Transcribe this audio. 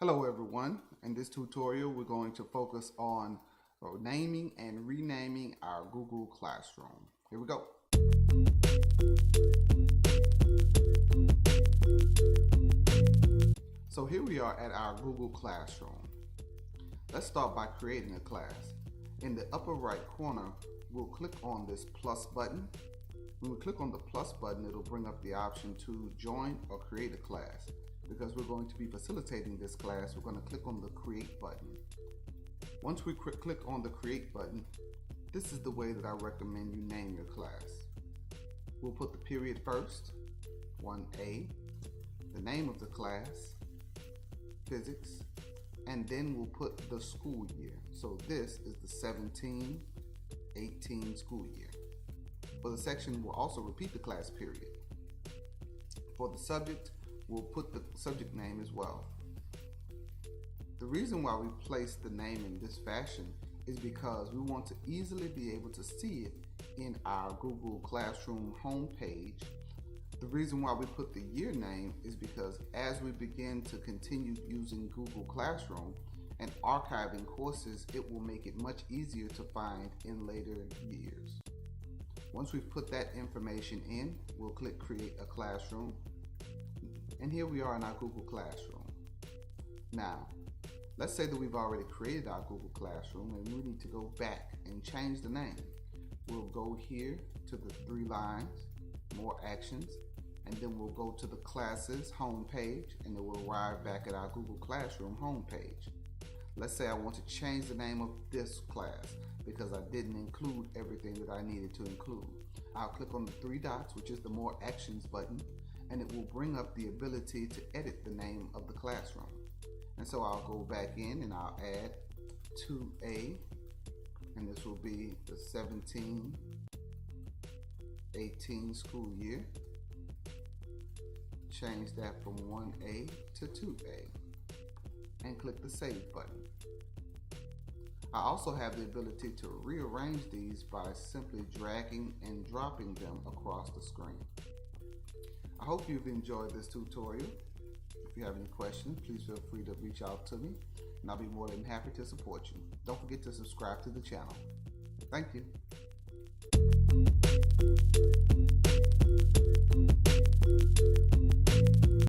Hello everyone. In this tutorial we're going to focus on naming and renaming our Google Classroom. Here we go. So here we are at our Google Classroom. Let's start by creating a class. In the upper right corner we'll click on this plus button. When we click on the plus button, it'll bring up the option to join or create a class. Because we're going to be facilitating this class, we're going to click on the create button. Once we click on the create button, this is the way that I recommend you name your class. We'll put the period first, 1A, the name of the class, physics, and then we'll put the school year. So this is the 17-18 school year. For the section, we'll also repeat the class period. For the subject, we'll put the subject name as well. The reason why we place the name in this fashion is because we want to easily be able to see it in our Google Classroom homepage. The reason why we put the year name is because as we begin to continue using Google Classroom and archiving courses, it will make it much easier to find in later years. Once we've put that information in, we'll click Create a Classroom. And here we are in our Google Classroom. Now, let's say that we've already created our Google Classroom and we need to go back and change the name. We'll go here to the three lines, more actions, and then we'll go to the classes homepage and it will arrive back at our Google Classroom homepage. Let's say I want to change the name of this class because I didn't include everything that I needed to include. I'll click on the three dots, which is the more actions button, and it will bring up the ability to edit the name of the classroom. And so I'll go back in and I'll add 2A, and this will be the 17-18 school year. Change that from 1A to 2A and click the Save button. I also have the ability to rearrange these by simply dragging and dropping them across the screen. I hope you've enjoyed this tutorial. If you have any questions, please feel free to reach out to me and I'll be more than happy to support you. Don't forget to subscribe to the channel. Thank you.